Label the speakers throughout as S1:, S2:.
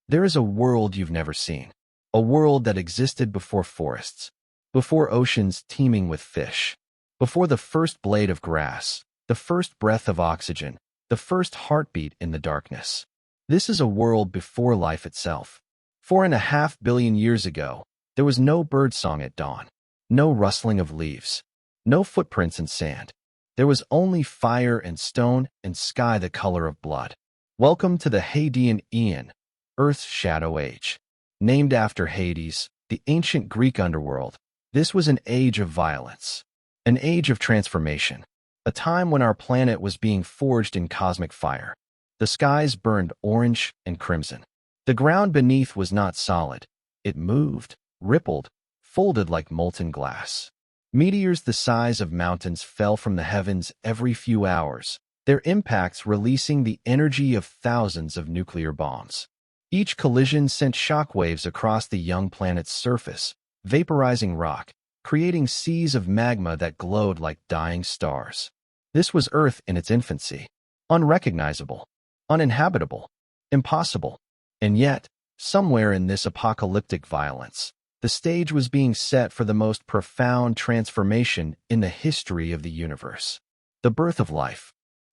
S1: There is a world you've never seen, a world that existed before forests, before oceans teeming with fish, before the first blade of grass, the first breath of oxygen, the first heartbeat in the darkness. This is a world before life itself. 4.5 billion years ago, there was no birdsong at dawn, no rustling of leaves, no footprints in sand. There was only fire and stone and sky the color of blood. Welcome to the Hadean Eon, Earth's shadow age. Named after Hades, the ancient Greek underworld, this was an age of violence, an age of transformation, a time when our planet was being forged in cosmic fire. The skies burned orange and crimson. The ground beneath was not solid. It moved, rippled, folded like molten glass. Meteors the size of mountains fell from the heavens every few hours, their impacts releasing the energy of thousands of nuclear bombs. Each collision sent shockwaves across the young planet's surface, vaporizing rock, creating seas of magma that glowed like dying stars. This was Earth in its infancy, unrecognizable, uninhabitable, impossible. And yet, somewhere in this apocalyptic violence, the stage was being set for the most profound transformation in the history of the universe. The birth of life.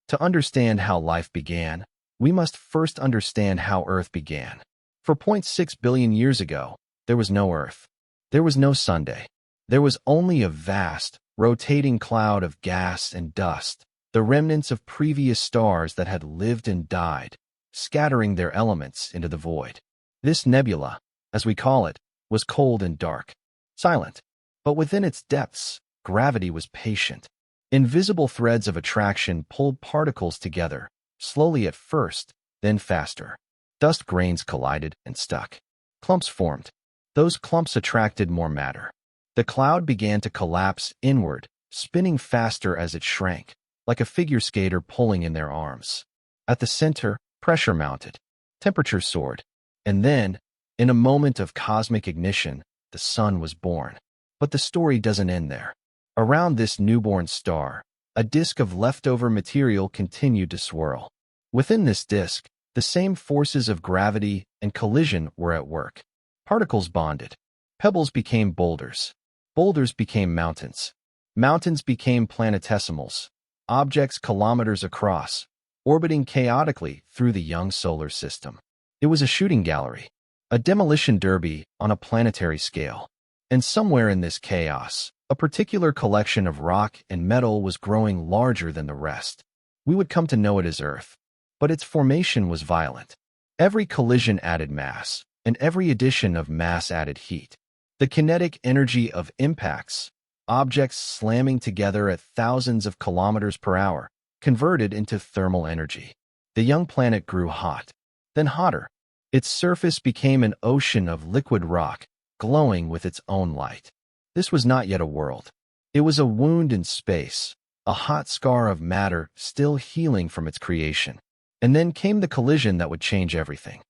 S1: To understand how life began, we must first understand how Earth began. For 0.6 billion years ago, there was no Earth. There was no Sunday. There was only a vast, rotating cloud of gas and dust, the remnants of previous stars that had lived and died, scattering their elements into the void. This nebula, as we call it, was cold and dark, silent. But within its depths, gravity was patient. Invisible threads of attraction pulled particles together, slowly at first, then faster. Dust grains collided and stuck. Clumps formed. Those clumps attracted more matter. The cloud began to collapse inward, spinning faster as it shrank, like a figure skater pulling in their arms. At the center, pressure mounted. Temperature soared. And then, in a moment of cosmic ignition, the sun was born. But the story doesn't end there. Around this newborn star, a disk of leftover material continued to swirl. Within this disk, the same forces of gravity and collision were at work. Particles bonded. Pebbles became boulders. Boulders became mountains. Mountains became planetesimals, objects kilometers across, orbiting chaotically through the young solar system. It was a shooting gallery, a demolition derby on a planetary scale. And somewhere in this chaos, a particular collection of rock and metal was growing larger than the rest. We would come to know it as Earth, but its formation was violent. Every collision added mass, and every addition of mass added heat. The kinetic energy of impacts, objects slamming together at thousands of kilometers per hour, converted into thermal energy. The young planet grew hot, then hotter. Its surface became an ocean of liquid rock, glowing with its own light. This was not yet a world. It was a wound in space, a hot scar of matter still healing from its creation. And then came the collision that would change everything.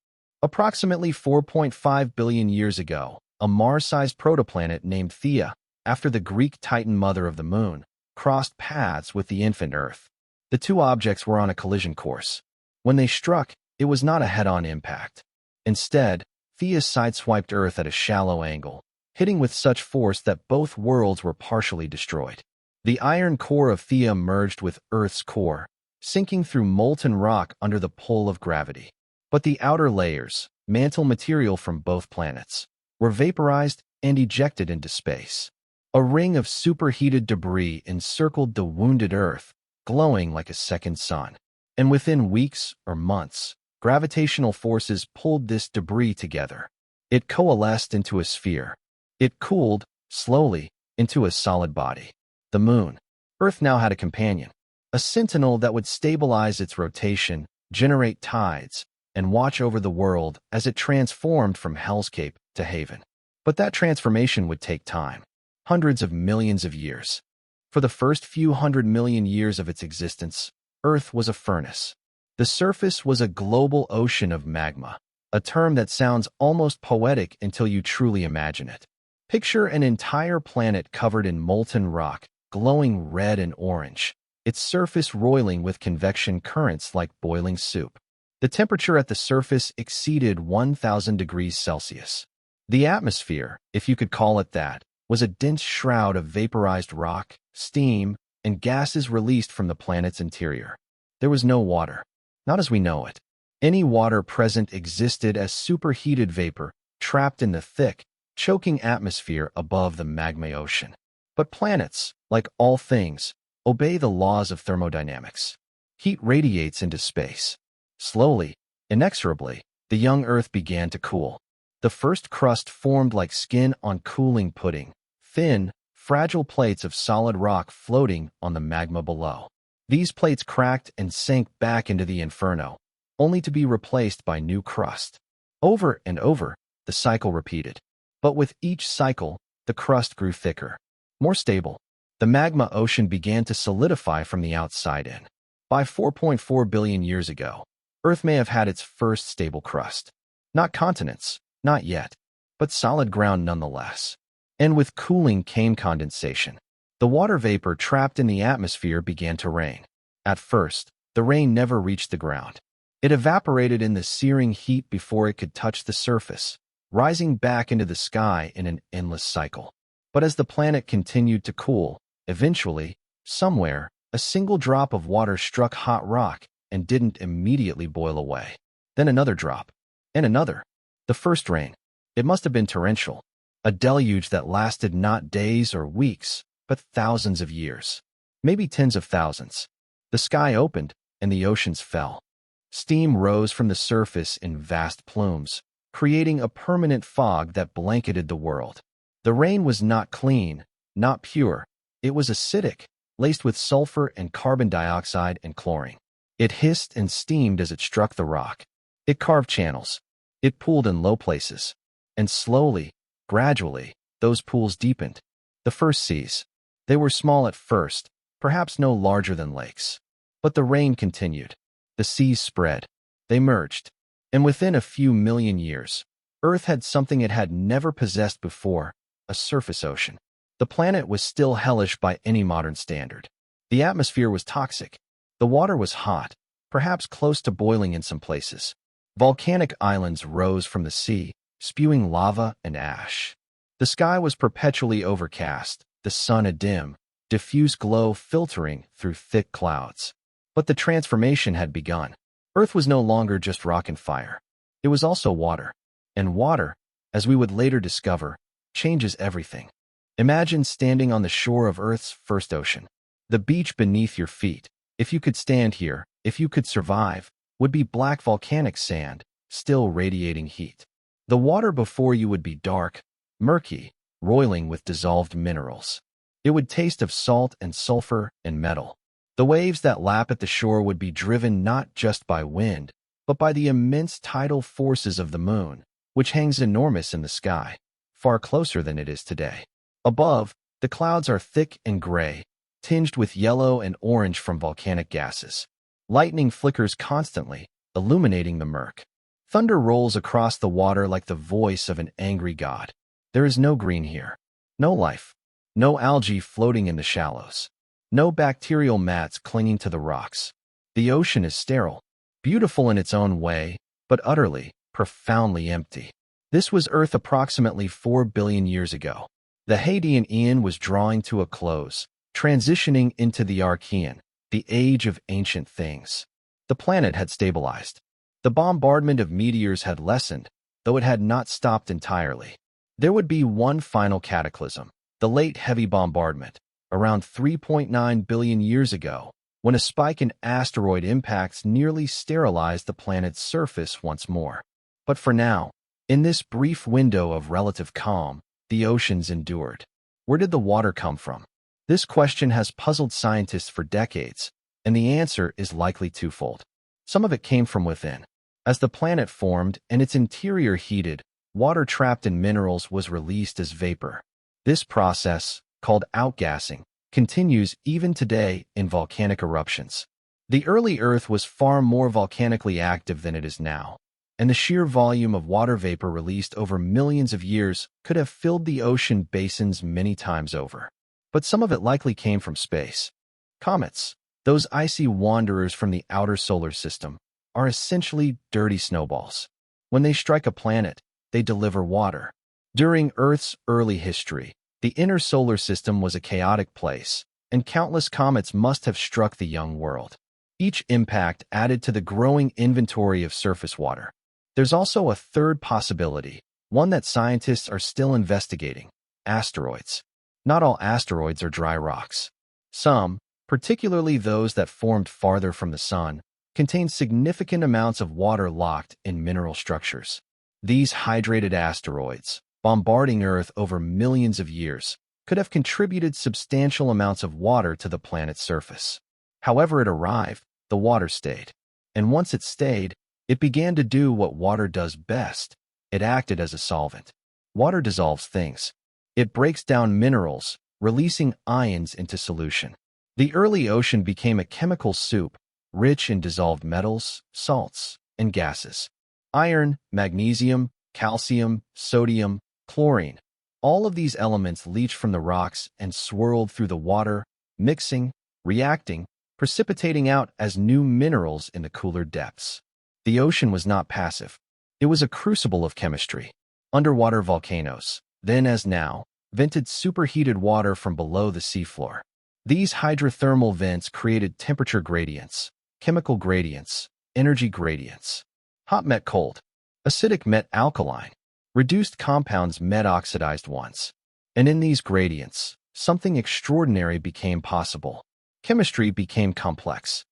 S1: Approximately 4.5 billion years ago, a Mars-sized protoplanet named Theia, after the Greek Titan mother of the moon, crossed paths with the infant Earth. The two objects were on a collision course. When they struck, it was not a head-on impact. Instead, Theia sideswiped Earth at a shallow angle, hitting with such force that both worlds were partially destroyed. The iron core of Theia merged with Earth's core, sinking through molten rock under the pull of gravity. But the outer layers, mantle material from both planets, were vaporized and ejected into space. A ring of superheated debris encircled the wounded Earth, glowing like a second sun. And within weeks or months, gravitational forces pulled this debris together. It coalesced into a sphere. It cooled, slowly, into a solid body. The moon. Earth now had a companion, a sentinel that would stabilize its rotation, generate tides, and watch over the world as it transformed from hellscape to haven. But that transformation would take time, hundreds of millions of years. For the first few 100 million years of its existence, Earth was a furnace. The surface was a global ocean of magma, a term that sounds almost poetic until you truly imagine it. Picture an entire planet covered in molten rock, glowing red and orange, its surface roiling with convection currents like boiling soup. The temperature at the surface exceeded 1,000 degrees Celsius. The atmosphere, if you could call it that, was a dense shroud of vaporized rock, steam, and gases released from the planet's interior. There was no water, not as we know it. Any water present existed as superheated vapor, trapped in the thick, choking atmosphere above the magma ocean. But planets, like all things, obey the laws of thermodynamics. Heat radiates into space. Slowly, inexorably, the young Earth began to cool. The first crust formed like skin on cooling pudding, thin, fragile plates of solid rock floating on the magma below. These plates cracked and sank back into the inferno, only to be replaced by new crust. Over and over, the cycle repeated. But with each cycle, the crust grew thicker, more stable. The magma ocean began to solidify from the outside in. By 4.4 billion years ago, Earth may have had its first stable crust. Not continents, not yet, but solid ground nonetheless. And with cooling came condensation. The water vapor trapped in the atmosphere began to rain. At first, the rain never reached the ground. It evaporated in the searing heat before it could touch the surface, rising back into the sky in an endless cycle. But as the planet continued to cool, eventually, somewhere, a single drop of water struck hot rock and didn't immediately boil away. Then another drop, and another. The first rain. It must have been torrential, a deluge that lasted not days or weeks, but thousands of years, maybe tens of thousands. The sky opened, and the oceans fell. Steam rose from the surface in vast plumes, creating a permanent fog that blanketed the world. The rain was not clean, not pure. It was acidic, laced with sulfur and carbon dioxide and chlorine. It hissed and steamed as it struck the rock. It carved channels. It pooled in low places. And slowly, gradually, those pools deepened. The first seas. They were small at first, perhaps no larger than lakes. But the rain continued. The seas spread. They merged. And within a few million years, Earth had something it had never possessed before, a surface ocean. The planet was still hellish by any modern standard. The atmosphere was toxic. The water was hot, perhaps close to boiling in some places. Volcanic islands rose from the sea, spewing lava and ash. The sky was perpetually overcast, the sun a dim, diffuse glow filtering through thick clouds. But the transformation had begun. Earth was no longer just rock and fire. It was also water. And water, as we would later discover, changes everything. Imagine standing on the shore of Earth's first ocean. The beach beneath your feet, if you could stand here, if you could survive, would be black volcanic sand, still radiating heat. The water before you would be dark, murky, roiling with dissolved minerals. It would taste of salt and sulfur and metal. The waves that lap at the shore would be driven not just by wind, but by the immense tidal forces of the moon, which hangs enormous in the sky, far closer than it is today. Above, the clouds are thick and gray, tinged with yellow and orange from volcanic gases. Lightning flickers constantly, illuminating the murk. Thunder rolls across the water like the voice of an angry god. There is no green here. No life. No algae floating in the shallows. No bacterial mats clinging to the rocks. The ocean is sterile, beautiful in its own way, but utterly, profoundly empty. This was Earth approximately 4 billion years ago. The Hadean Eon was drawing to a close, transitioning into the Archean, the age of ancient things. The planet had stabilized. The bombardment of meteors had lessened, though it had not stopped entirely. There would be one final cataclysm, the late heavy bombardment, around 3.9 billion years ago, when a spike in asteroid impacts nearly sterilized the planet's surface once more. But for now, in this brief window of relative calm, the oceans endured. Where did the water come from? This question has puzzled scientists for decades, and the answer is likely twofold. Some of it came from within. As the planet formed and its interior heated, water trapped in minerals was released as vapor. This process, called outgassing, continues even today in volcanic eruptions. The early Earth was far more volcanically active than it is now, and the sheer volume of water vapor released over millions of years could have filled the ocean basins many times over. But some of it likely came from space. Comets, those icy wanderers from the outer solar system, are essentially dirty snowballs. When they strike a planet, they deliver water. During Earth's early history, the inner solar system was a chaotic place, and countless comets must have struck the young world. Each impact added to the growing inventory of surface water. There's also a third possibility, one that scientists are still investigating: asteroids. Not all asteroids are dry rocks. Some, particularly those that formed farther from the sun, contain significant amounts of water locked in mineral structures. These hydrated asteroids, bombarding Earth over millions of years, could have contributed substantial amounts of water to the planet's surface. However it arrived, the water stayed. And once it stayed, it began to do what water does best. It acted as a solvent. Water dissolves things. It breaks down minerals, releasing ions into solution. The early ocean became a chemical soup, rich in dissolved metals, salts, and gases. Iron, magnesium, calcium, sodium, chlorine. All of these elements leached from the rocks and swirled through the water, mixing, reacting, precipitating out as new minerals in the cooler depths. The ocean was not passive. It was a crucible of chemistry. Underwater volcanoes, then as now, vented superheated water from below the seafloor. These hydrothermal vents created temperature gradients, chemical gradients, energy gradients. Hot met cold, acidic met alkaline, reduced compounds met oxidized ones. And in these gradients, something extraordinary became possible. Chemistry became complex.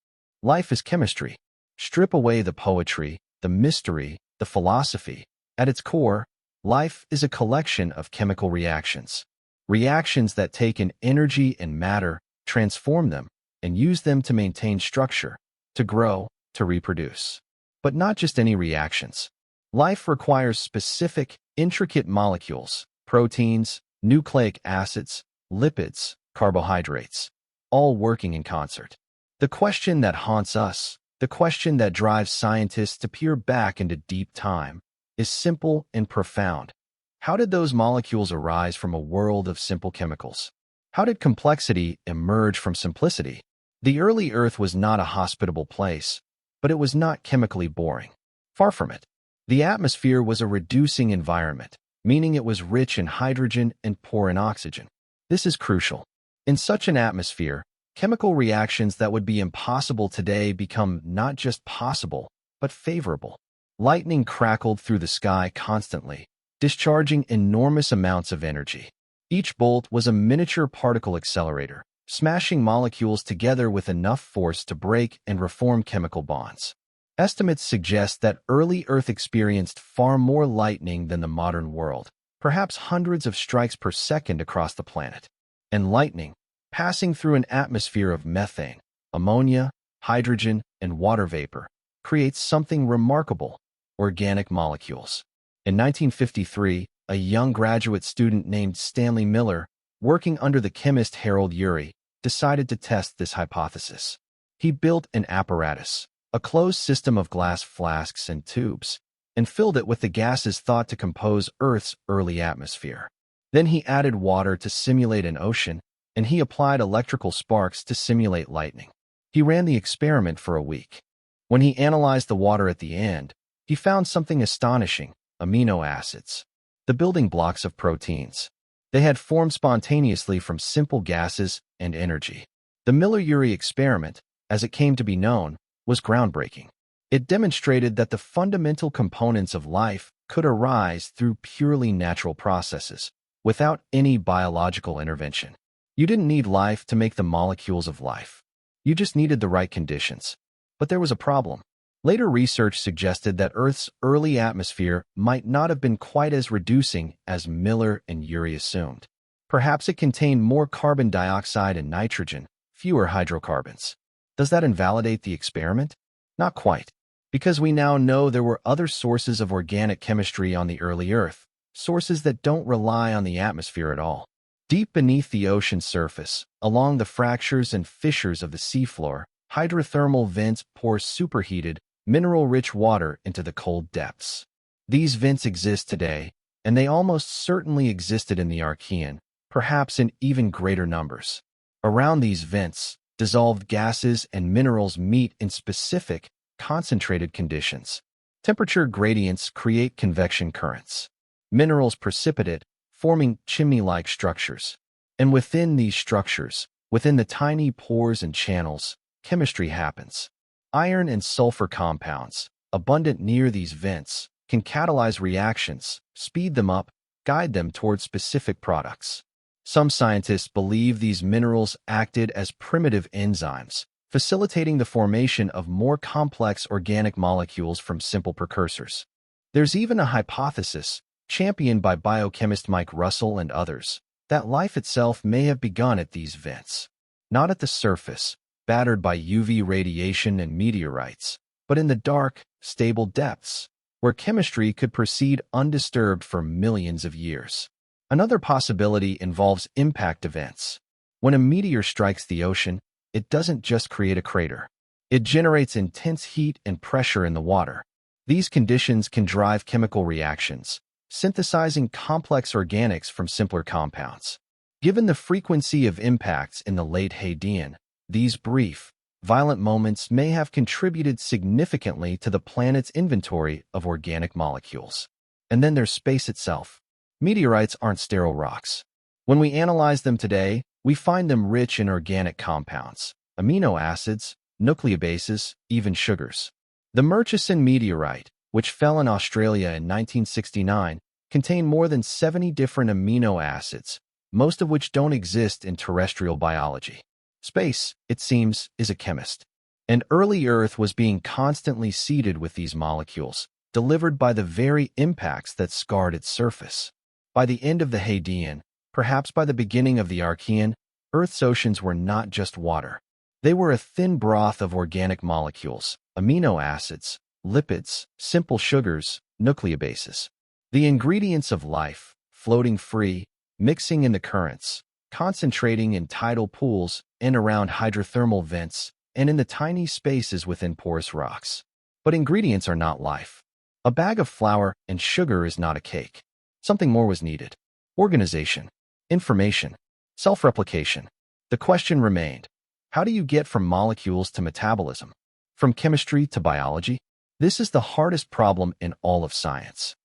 S1: Life is chemistry. Strip away the poetry, the mystery, the philosophy. At its core, life is a collection of chemical reactions. Reactions that take in energy and matter, transform them, and use them to maintain structure, to grow, to reproduce. But not just any reactions. Life requires specific, intricate molecules, proteins, nucleic acids, lipids, carbohydrates, all working in concert. The question that haunts us, the question that drives scientists to peer back into deep time, is simple and profound. How did those molecules arise from a world of simple chemicals? How did complexity emerge from simplicity? The early Earth was not a hospitable place, but it was not chemically boring. Far from it. The atmosphere was a reducing environment, meaning it was rich in hydrogen and poor in oxygen. This is crucial. In such an atmosphere, chemical reactions that would be impossible today become not just possible, but favorable. Lightning crackled through the sky constantly, discharging enormous amounts of energy. Each bolt was a miniature particle accelerator, smashing molecules together with enough force to break and reform chemical bonds. Estimates suggest that early Earth experienced far more lightning than the modern world, perhaps hundreds of strikes per second across the planet. And lightning, passing through an atmosphere of methane, ammonia, hydrogen, and water vapor, creates something remarkable: organic molecules. In 1953, a young graduate student named Stanley Miller, working under the chemist Harold Urey, decided to test this hypothesis. He built an apparatus, a closed system of glass flasks and tubes, and filled it with the gases thought to compose Earth's early atmosphere. Then he added water to simulate an ocean, and he applied electrical sparks to simulate lightning. He ran the experiment for a week. When he analyzed the water at the end, he found something astonishing: amino acids, the building blocks of proteins. They had formed spontaneously from simple gases and energy. The Miller-Urey experiment, as it came to be known, was groundbreaking. It demonstrated that the fundamental components of life could arise through purely natural processes, without any biological intervention. You didn't need life to make the molecules of life. You just needed the right conditions. But there was a problem. Later research suggested that Earth's early atmosphere might not have been quite as reducing as Miller and Urey assumed. Perhaps it contained more carbon dioxide and nitrogen, fewer hydrocarbons. Does that invalidate the experiment? Not quite, because we now know there were other sources of organic chemistry on the early Earth, sources that don't rely on the atmosphere at all. Deep beneath the ocean's surface, along the fractures and fissures of the seafloor, hydrothermal vents pour superheated, mineral-rich water into the cold depths. These vents exist today, and they almost certainly existed in the Archean, perhaps in even greater numbers. Around these vents, dissolved gases and minerals meet in specific, concentrated conditions. Temperature gradients create convection currents. Minerals precipitate, forming chimney-like structures. And within these structures, within the tiny pores and channels, chemistry happens. Iron and sulfur compounds, abundant near these vents, can catalyze reactions, speed them up, guide them toward specific products. Some scientists believe these minerals acted as primitive enzymes, facilitating the formation of more complex organic molecules from simple precursors. There's even a hypothesis, championed by biochemist Mike Russell and others, that life itself may have begun at these vents. Not at the surface, battered by UV radiation and meteorites, but in the dark, stable depths, where chemistry could proceed undisturbed for millions of years. Another possibility involves impact events. When a meteor strikes the ocean, it doesn't just create a crater. It generates intense heat and pressure in the water. These conditions can drive chemical reactions, synthesizing complex organics from simpler compounds. Given the frequency of impacts in the late Hadean, these brief, violent moments may have contributed significantly to the planet's inventory of organic molecules. And then there's space itself. Meteorites aren't sterile rocks. When we analyze them today, we find them rich in organic compounds, amino acids, nucleobases, even sugars. The Murchison meteorite, which fell in Australia in 1969, contained more than 70 different amino acids, most of which don't exist in terrestrial biology. Space, it seems, is a chemist. And early Earth was being constantly seeded with these molecules, delivered by the very impacts that scarred its surface. By the end of the Hadean, perhaps by the beginning of the Archean, Earth's oceans were not just water. They were a thin broth of organic molecules, amino acids, lipids, simple sugars, nucleobases. The ingredients of life, floating free, mixing in the currents, concentrating in tidal pools and around hydrothermal vents, and in the tiny spaces within porous rocks. But ingredients are not life. A bag of flour and sugar is not a cake. Something more was needed. Organization, information, self-replication. The question remained, how do you get from molecules to metabolism? From chemistry to biology? This is the hardest problem in all of science.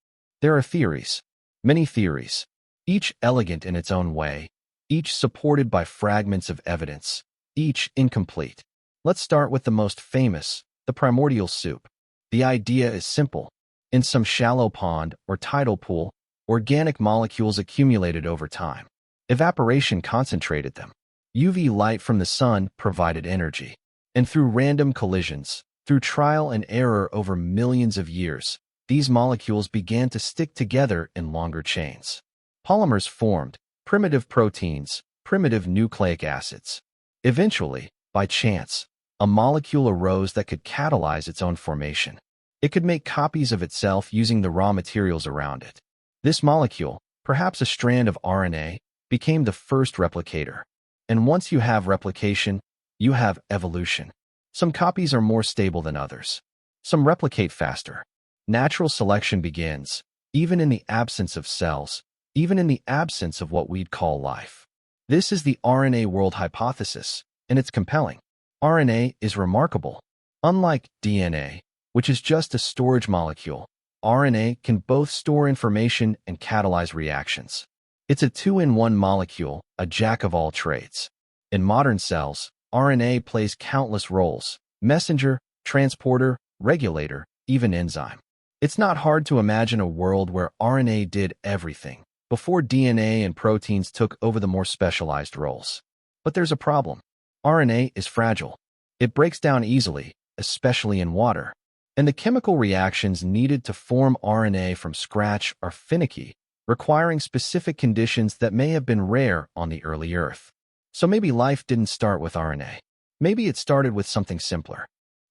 S1: There are theories, many theories, each elegant in its own way, each supported by fragments of evidence, each incomplete. Let's start with the most famous, the primordial soup. The idea is simple. In some shallow pond or tidal pool, organic molecules accumulated over time. Evaporation concentrated them. UV light from the sun provided energy. And through random collisions, through trial and error over millions of years, these molecules began to stick together in longer chains. Polymers formed, primitive proteins, primitive nucleic acids. Eventually, by chance, a molecule arose that could catalyze its own formation. It could make copies of itself using the raw materials around it. This molecule, perhaps a strand of RNA, became the first replicator. And once you have replication, you have evolution. Some copies are more stable than others. Some replicate faster. Natural selection begins, even in the absence of cells, even in the absence of what we'd call life. This is the RNA world hypothesis, and it's compelling. RNA is remarkable. Unlike DNA, which is just a storage molecule, RNA can both store information and catalyze reactions. It's a two-in-one molecule, a jack of all trades. In modern cells, RNA plays countless roles: messenger, transporter, regulator, even enzyme. It's not hard to imagine a world where RNA did everything, before DNA and proteins took over the more specialized roles. But there's a problem. RNA is fragile. It breaks down easily, especially in water. And the chemical reactions needed to form RNA from scratch are finicky, requiring specific conditions that may have been rare on the early Earth. So maybe life didn't start with RNA. Maybe it started with something simpler.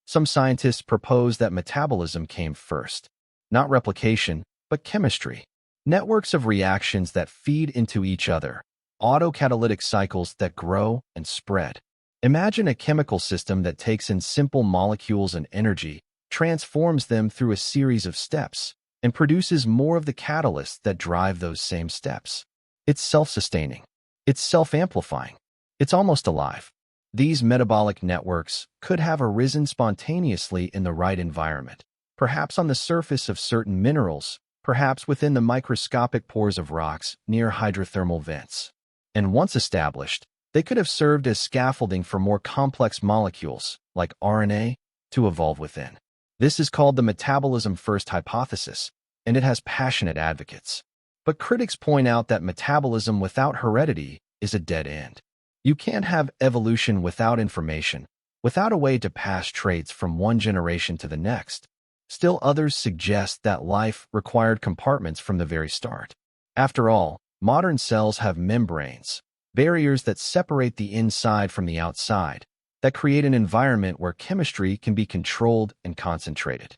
S1: Some scientists propose that metabolism came first. Not replication, but chemistry. Networks of reactions that feed into each other. Autocatalytic cycles that grow and spread. Imagine a chemical system that takes in simple molecules and energy, transforms them through a series of steps, and produces more of the catalysts that drive those same steps. It's self-sustaining. It's self-amplifying. It's almost alive. These metabolic networks could have arisen spontaneously in the right environment, perhaps on the surface of certain minerals, perhaps within the microscopic pores of rocks near hydrothermal vents. And once established, they could have served as scaffolding for more complex molecules, like RNA, to evolve within. This is called the metabolism-first hypothesis, and it has passionate advocates. But critics point out that metabolism without heredity is a dead end. You can't have evolution without information, without a way to pass traits from one generation to the next. Still, others suggest that life required compartments from the very start. After all, modern cells have membranes, barriers that separate the inside from the outside, that create an environment where chemistry can be controlled and concentrated.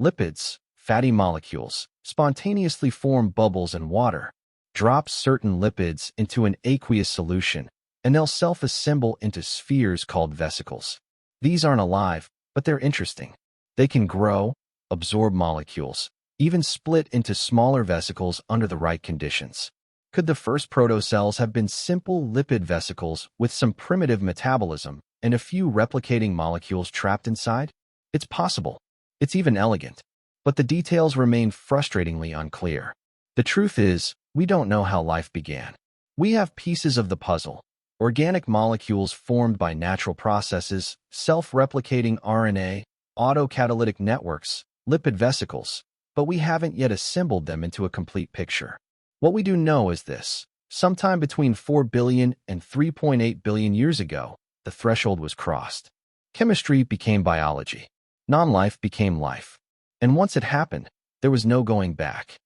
S1: Lipids, fatty molecules, spontaneously form bubbles in water. Drop certain lipids into an aqueous solution, and they'll self-assemble into spheres called vesicles. These aren't alive, but they're interesting. They can grow, absorb molecules, even split into smaller vesicles under the right conditions. Could the first protocells have been simple lipid vesicles with some primitive metabolism and a few replicating molecules trapped inside? It's possible. It's even elegant. But the details remain frustratingly unclear. The truth is, we don't know how life began. We have pieces of the puzzle: organic molecules formed by natural processes, self-replicating RNA, autocatalytic networks, lipid vesicles, but we haven't yet assembled them into a complete picture. What we do know is this: sometime between 4 billion and 3.8 billion years ago, the threshold was crossed. Chemistry became biology. Non-life became life. And once it happened, there was no going back.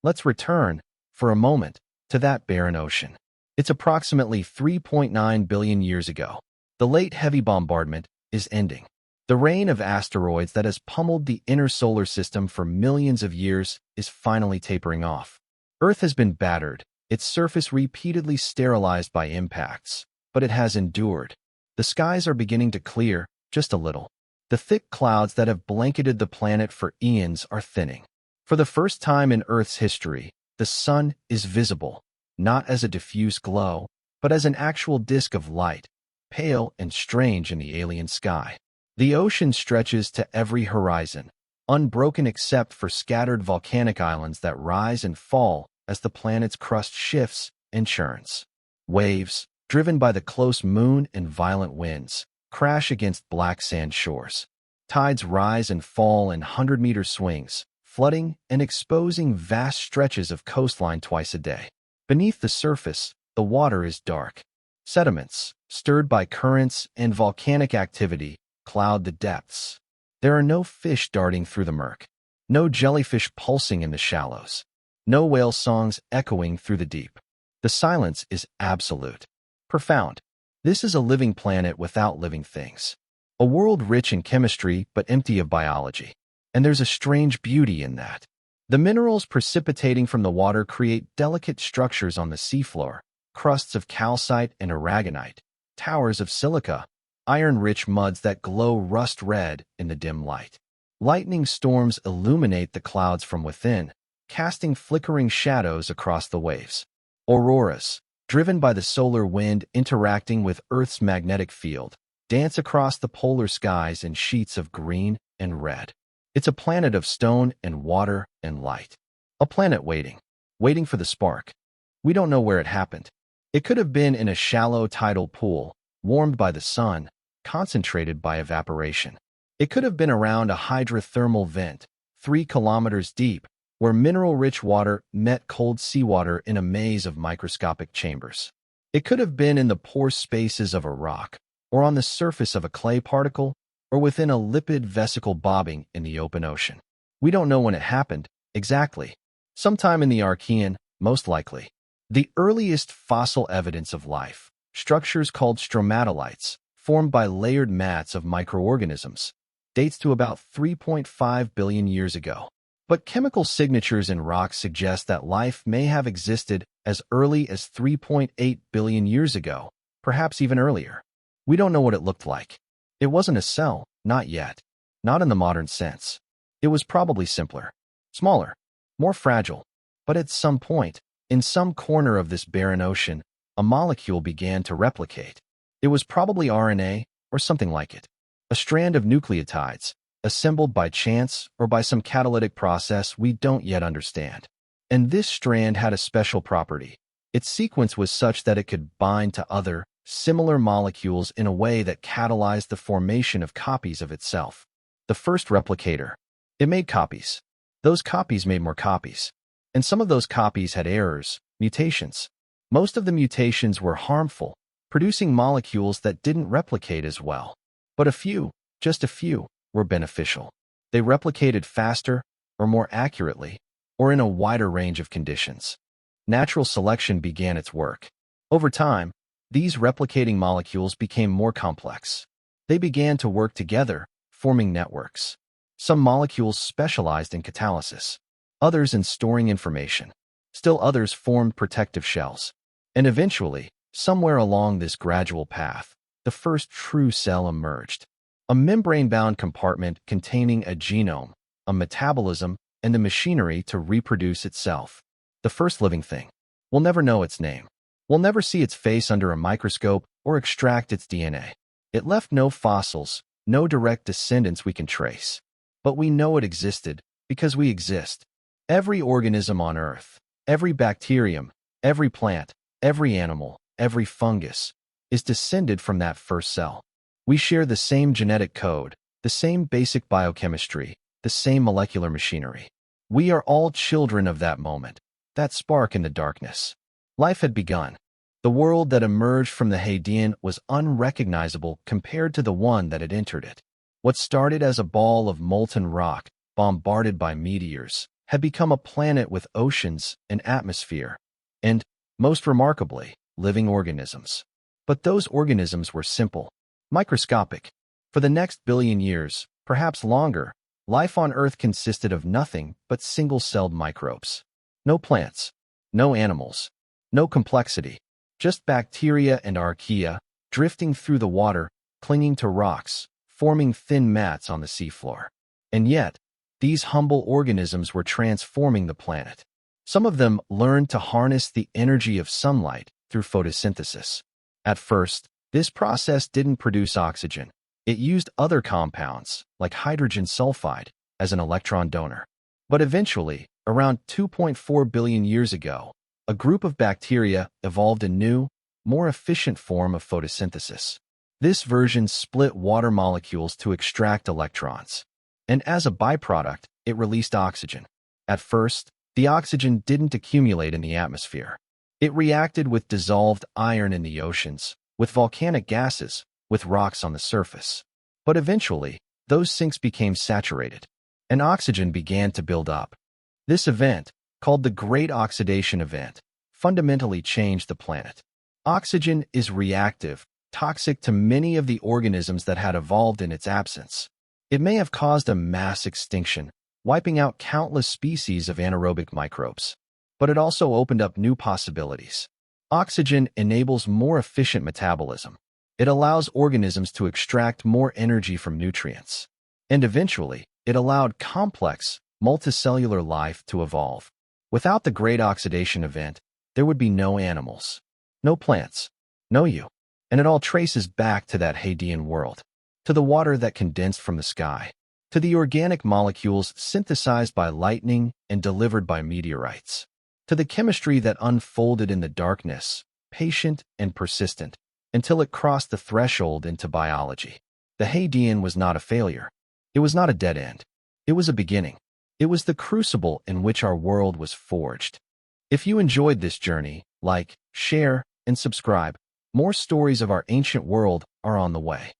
S1: Let's return, for a moment, to that barren ocean. It's approximately 3.9 billion years ago. The late heavy bombardment is ending. The rain of asteroids that has pummeled the inner solar system for millions of years is finally tapering off. Earth has been battered, its surface repeatedly sterilized by impacts, but it has endured. The skies are beginning to clear, just a little. The thick clouds that have blanketed the planet for eons are thinning. For the first time in Earth's history, the sun is visible, not as a diffuse glow, but as an actual disk of light, pale and strange in the alien sky. The ocean stretches to every horizon, unbroken except for scattered volcanic islands that rise and fall as the planet's crust shifts and churns. Waves, driven by the close moon and violent winds, crash against black sand shores. Tides rise and fall in 100-meter swings, flooding and exposing vast stretches of coastline twice a day. Beneath the surface, the water is dark. Sediments, stirred by currents and volcanic activity, cloud the depths. There are no fish darting through the murk, no jellyfish pulsing in the shallows, no whale songs echoing through the deep. The silence is absolute, profound. This is a living planet without living things. A world rich in chemistry but empty of biology. And there's a strange beauty in that. The minerals precipitating from the water create delicate structures on the seafloor, crusts of calcite and aragonite, towers of silica, iron-rich muds that glow rust red in the dim light. Lightning storms illuminate the clouds from within, casting flickering shadows across the waves. Auroras, driven by the solar wind interacting with Earth's magnetic field, dance across the polar skies in sheets of green and red. It's a planet of stone and water and light. A planet waiting for the spark. We don't know where it happened. It could have been in a shallow tidal pool, warmed by the sun, concentrated by evaporation. It could have been around a hydrothermal vent, 3 kilometers deep, where mineral-rich water met cold seawater in a maze of microscopic chambers. It could have been in the pore spaces of a rock, or on the surface of a clay particle, or within a lipid vesicle bobbing in the open ocean. We don't know when it happened, exactly. Sometime in the Archean, most likely. The earliest fossil evidence of life, structures called stromatolites, formed by layered mats of microorganisms, dates to about 3.5 billion years ago. But chemical signatures in rocks suggest that life may have existed as early as 3.8 billion years ago, perhaps even earlier. We don't know what it looked like. It wasn't a cell, not yet. Not in the modern sense. It was probably simpler, smaller, more fragile. But at some point, in some corner of this barren ocean, a molecule began to replicate. It was probably RNA or something like it. A strand of nucleotides, assembled by chance or by some catalytic process we don't yet understand. And this strand had a special property. Its sequence was such that it could bind to other, similar molecules in a way that catalyzed the formation of copies of itself. The first replicator. It made copies. Those copies made more copies. And some of those copies had errors, mutations. Most of the mutations were harmful, producing molecules that didn't replicate as well. But a few, just a few, were beneficial. They replicated faster, or more accurately, or in a wider range of conditions. Natural selection began its work. Over time, these replicating molecules became more complex. They began to work together, forming networks. Some molecules specialized in catalysis, others in storing information. Still others formed protective shells. And eventually, somewhere along this gradual path, the first true cell emerged. A membrane-bound compartment containing a genome, a metabolism, and the machinery to reproduce itself. The first living thing. We'll never know its name. We'll never see its face under a microscope or extract its DNA. It left no fossils, no direct descendants we can trace. But we know it existed because we exist. Every organism on Earth, every bacterium, every plant, every animal, every fungus, is descended from that first cell. We share the same genetic code, the same basic biochemistry, the same molecular machinery. We are all children of that moment, that spark in the darkness. Life had begun. The world that emerged from the Hadean was unrecognizable compared to the one that had entered it. What started as a ball of molten rock, bombarded by meteors, had become a planet with oceans and atmosphere, and, most remarkably, living organisms. But those organisms were simple, microscopic. For the next billion years, perhaps longer, life on Earth consisted of nothing but single-celled microbes. No plants, no animals, no complexity, just bacteria and archaea drifting through the water, clinging to rocks, forming thin mats on the seafloor. And yet, these humble organisms were transforming the planet. Some of them learned to harness the energy of sunlight through photosynthesis. At first, this process didn't produce oxygen. It used other compounds, like hydrogen sulfide, as an electron donor. But eventually, around 2.4 billion years ago, a group of bacteria evolved a new, more efficient form of photosynthesis. This version split water molecules to extract electrons. And as a byproduct, it released oxygen. At first, the oxygen didn't accumulate in the atmosphere. It reacted with dissolved iron in the oceans, with volcanic gases, with rocks on the surface. But eventually, those sinks became saturated, and oxygen began to build up. This event, called the Great Oxidation Event, fundamentally changed the planet. Oxygen is reactive, toxic to many of the organisms that had evolved in its absence. It may have caused a mass extinction, wiping out countless species of anaerobic microbes. But it also opened up new possibilities. Oxygen enables more efficient metabolism. It allows organisms to extract more energy from nutrients. And eventually, it allowed complex, multicellular life to evolve. Without the Great Oxidation Event, there would be no animals, no plants, no you. And it all traces back to that Hadean world, to the water that condensed from the sky, to the organic molecules synthesized by lightning and delivered by meteorites, to the chemistry that unfolded in the darkness, patient and persistent, until it crossed the threshold into biology. The Hadean was not a failure. It was not a dead end. It was a beginning. It was the crucible in which our world was forged. If you enjoyed this journey, like, share, and subscribe. More stories of our ancient world are on the way.